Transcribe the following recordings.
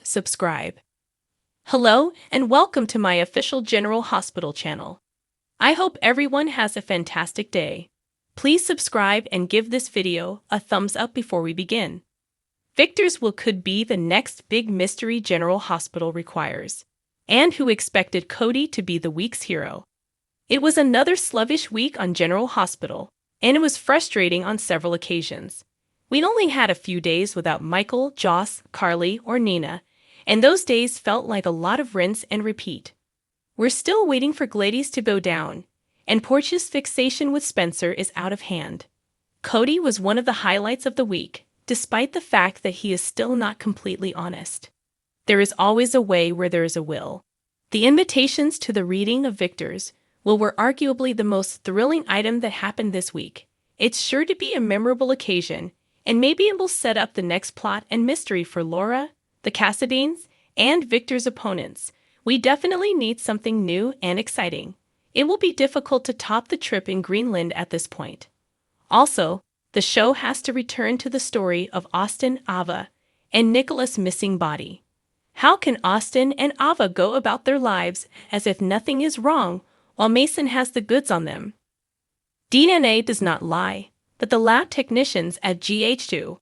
subscribe. Hello and welcome to my official General Hospital channel. I hope everyone has a fantastic day. Please subscribe and give this video a thumbs up before we begin. Victor's will could be the next big mystery General Hospital requires, and who expected Cody to be the week's hero. It was another sluggish week on General Hospital, and it was frustrating on several occasions. We'd only had a few days without Michael, Joss, Carly, or Nina, and those days felt like a lot of rinse and repeat. We're still waiting for Gladys to go down, and Portia's fixation with Spencer is out of hand. Cody was one of the highlights of the week, despite the fact that he is still not completely honest. There is always a way where there is a will. The invitations to the reading of Victor's will were arguably the most thrilling item that happened this week. It's sure to be a memorable occasion, and maybe it will set up the next plot and mystery for Laura, the Cassadines, and Victor's opponents. We definitely need something new and exciting. It will be difficult to top the trip in Greenland at this point. Also, the show has to return to the story of Austin, Ava, and Nicholas' missing body. How can Austin and Ava go about their lives as if nothing is wrong while Mason has the goods on them? DNA does not lie, but the lab technicians at GH do.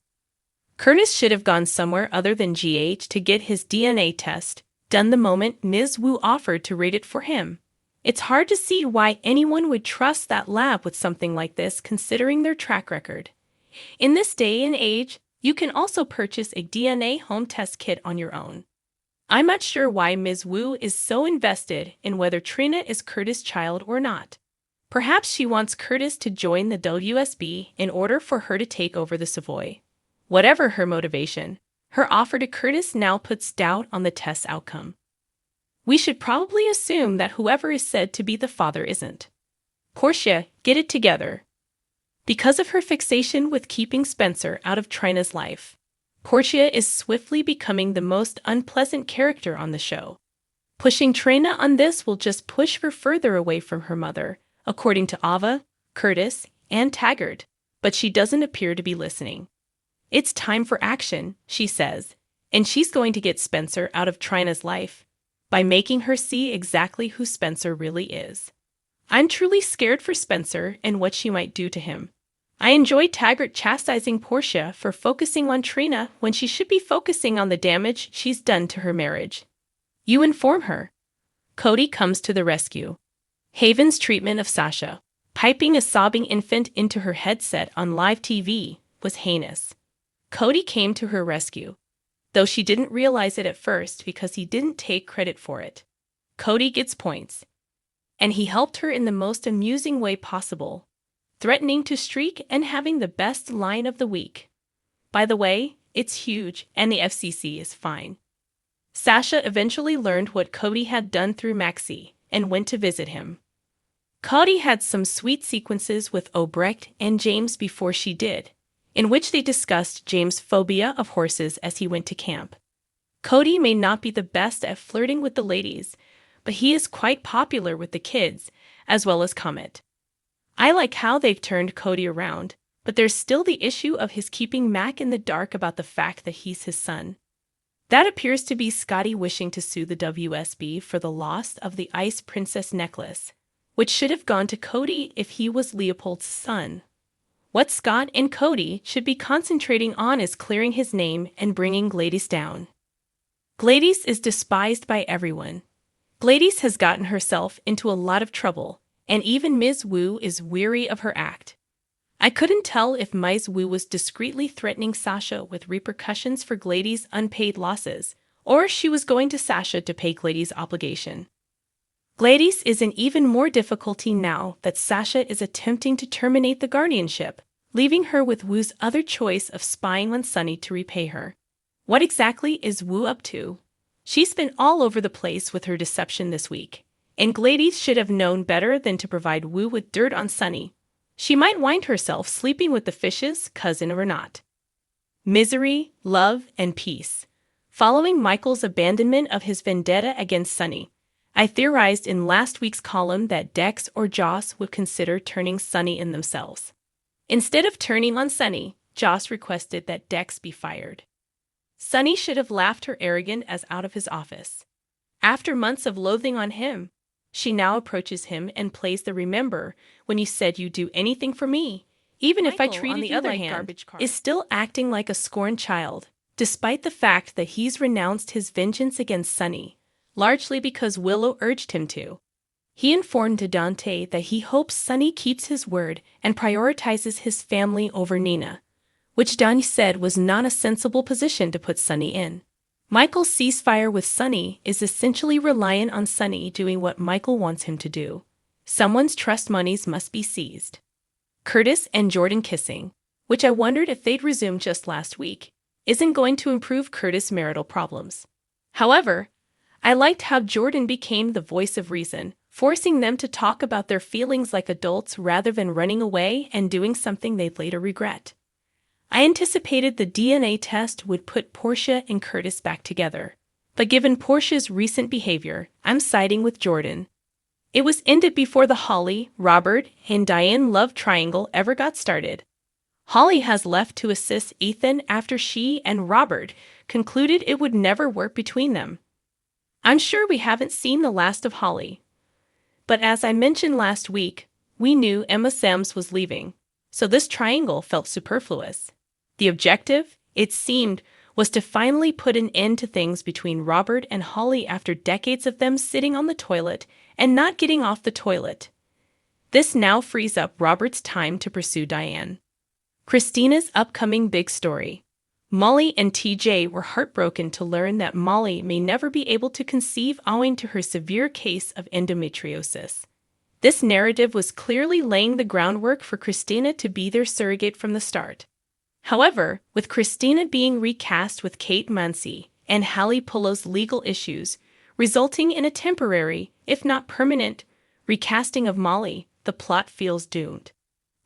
Curtis should have gone somewhere other than GH to get his DNA test done the moment Ms. Wu offered to rate it for him. It's hard to see why anyone would trust that lab with something like this considering their track record. In this day and age, you can also purchase a DNA home test kit on your own. I'm not sure why Ms. Wu is so invested in whether Trina is Curtis' child or not. Perhaps she wants Curtis to join the WSB in order for her to take over the Savoy. Whatever her motivation, her offer to Curtis now puts doubt on the test's outcome. We should probably assume that whoever is said to be the father isn't. Portia, get it together. Because of her fixation with keeping Spencer out of Trina's life, Portia is swiftly becoming the most unpleasant character on the show. Pushing Trina on this will just push her further away from her mother, according to Ava, Curtis, and Taggart, but she doesn't appear to be listening. It's time for action, she says, and she's going to get Spencer out of Trina's life by making her see exactly who Spencer really is. I'm truly scared for Spencer and what she might do to him. I enjoy Taggart chastising Portia for focusing on Trina when she should be focusing on the damage she's done to her marriage. You inform her. Cody comes to the rescue. Haven's treatment of Sasha, piping a sobbing infant into her headset on live TV, was heinous. Cody came to her rescue, though she didn't realize it at first because he didn't take credit for it. Cody gets points, and he helped her in the most amusing way possible, threatening to streak and having the best line of the week. By the way, it's huge, and the FCC is fine. Sasha eventually learned what Cody had done through Maxie and went to visit him. Cody had some sweet sequences with Obrecht and James before she did, in which they discussed James' phobia of horses as he went to camp. Cody may not be the best at flirting with the ladies, but he is quite popular with the kids, as well as Comet. I like how they've turned Cody around, but there's still the issue of his keeping Mac in the dark about the fact that he's his son. That appears to be Scotty wishing to sue the WSB for the loss of the Ice Princess necklace, which should have gone to Cody if he was Leopold's son. What Scott and Cody should be concentrating on is clearing his name and bringing Gladys down. Gladys is despised by everyone. Gladys has gotten herself into a lot of trouble, and even Ms. Wu is weary of her act. I couldn't tell if Ms. Wu was discreetly threatening Sasha with repercussions for Gladys' unpaid losses, or she was going to Sasha to pay Gladys' obligation. Gladys is in even more difficulty now that Sasha is attempting to terminate the guardianship, leaving her with Wu's other choice of spying on Sunny to repay her. What exactly is Wu up to? She's been all over the place with her deception this week, and Gladys should have known better than to provide Wu with dirt on Sunny. She might wind herself sleeping with the fish's cousin or not. Misery, love, and peace. Following Michael's abandonment of his vendetta against Sunny, I theorized in last week's column that Dex or Joss would consider turning Sunny in themselves. Instead of turning on Sunny, Joss requested that Dex be fired. Sunny should have laughed her arrogant as out of his office. After months of loathing on him, she now approaches him and plays the remember when you said you'd do anything for me, even if I Michael, on treated the you other like hand, garbage card, is still acting like a scorned child, despite the fact that he's renounced his vengeance against Sunny, largely because Willow urged him to. He informed Dante that he hopes Sunny keeps his word and prioritizes his family over Nina, which Donnie said was not a sensible position to put Sunny in. Michael's ceasefire with Sunny is essentially reliant on Sunny doing what Michael wants him to do. Someone's trust monies must be seized. Curtis and Jordan kissing, which I wondered if they'd resumed just last week, isn't going to improve Curtis' marital problems. However, I liked how Jordan became the voice of reason, forcing them to talk about their feelings like adults rather than running away and doing something they'd later regret. I anticipated the DNA test would put Portia and Curtis back together, but given Portia's recent behavior, I'm siding with Jordan. It was ended before the Holly, Robert, and Diane love triangle ever got started. Holly has left to assist Ethan after she and Robert concluded it would never work between them. I'm sure we haven't seen the last of Holly. But as I mentioned last week, we knew Emma Sams was leaving, so this triangle felt superfluous. The objective, it seemed, was to finally put an end to things between Robert and Holly after decades of them sitting on the toilet and not getting off the toilet. This now frees up Robert's time to pursue Diane. Christina's upcoming big story. Molly and TJ were heartbroken to learn that Molly may never be able to conceive owing to her severe case of endometriosis. This narrative was clearly laying the groundwork for Christina to be their surrogate from the start. However, with Christina being recast with Kate Mansi and Hallie Pullo's legal issues, resulting in a temporary, if not permanent, recasting of Molly, the plot feels doomed.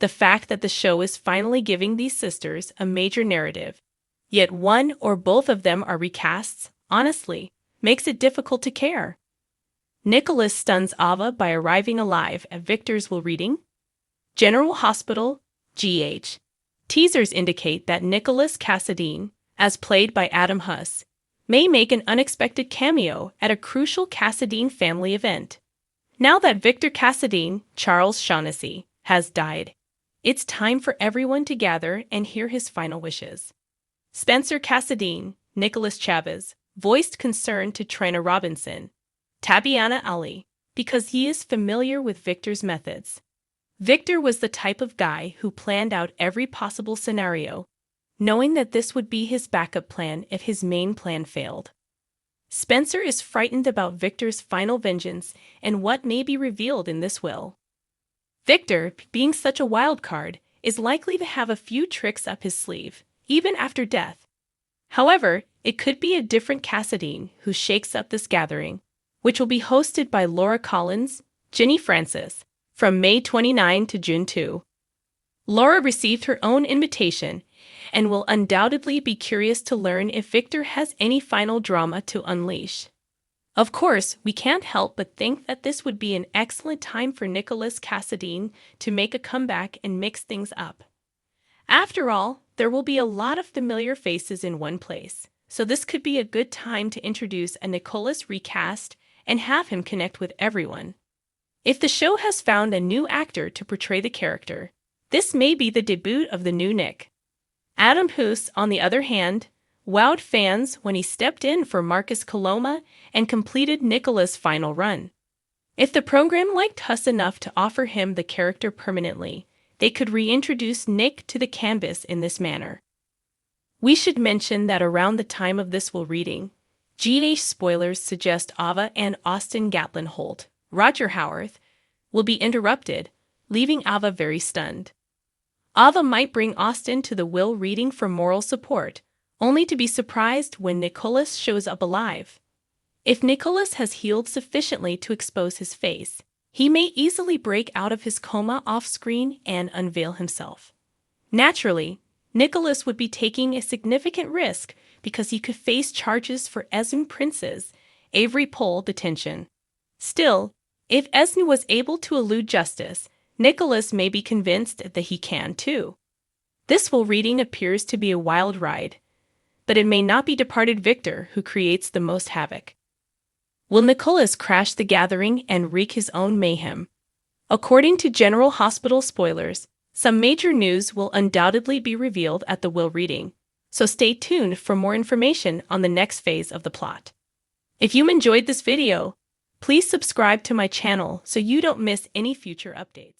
The fact that the show is finally giving these sisters a major narrative, yet one or both of them are recasts, honestly, makes it difficult to care. Nicholas stuns Ava by arriving alive at Victor's will reading. General Hospital, GH. Teasers indicate that Nicholas Cassadine, as played by Adam Huss, may make an unexpected cameo at a crucial Cassadine family event. Now that Victor Cassadine, Charles Shaughnessy, has died, it's time for everyone to gather and hear his final wishes. Spencer Cassadine, Nicholas Chavez, voiced concern to Trina Robinson, Tabiana Ali, because he is familiar with Victor's methods. Victor was the type of guy who planned out every possible scenario, knowing that this would be his backup plan if his main plan failed. Spencer is frightened about Victor's final vengeance and what may be revealed in this will. Victor, being such a wild card, is likely to have a few tricks up his sleeve, even after death. However, it could be a different Cassadine who shakes up this gathering, which will be hosted by Laura Collins, Ginny Francis, from May 29 to June 2. Laura received her own invitation and will undoubtedly be curious to learn if Victor has any final drama to unleash. Of course, we can't help but think that this would be an excellent time for Nicholas Cassadine to make a comeback and mix things up. After all, there will be a lot of familiar faces in one place, so this could be a good time to introduce a Nicholas recast and have him connect with everyone. If the show has found a new actor to portray the character, this may be the debut of the new Nick. Adam Huss, on the other hand, wowed fans when he stepped in for Marcus Coloma and completed Nicholas' final run. If the program liked Huss enough to offer him the character permanently, they could reintroduce Nick to the canvas in this manner. We should mention that around the time of this will reading, GH spoilers suggest Ava and Austin Gatlin Holt, Roger Howarth, will be interrupted, leaving Ava very stunned. Ava might bring Austin to the will reading for moral support, only to be surprised when Nicholas shows up alive. If Nicholas has healed sufficiently to expose his face, he may easily break out of his coma off-screen and unveil himself. Naturally, Nicholas would be taking a significant risk because he could face charges for Esme Prince's Avery Pole detention. Still, if Esme was able to elude justice, Nicholas may be convinced that he can too. This will reading appears to be a wild ride. but it may not be departed Victor who creates the most havoc. Will Nicholas crash the gathering and wreak his own mayhem? According to General Hospital spoilers, some major news will undoubtedly be revealed at the will reading, so stay tuned for more information on the next phase of the plot. If you enjoyed this video, please subscribe to my channel so you don't miss any future updates.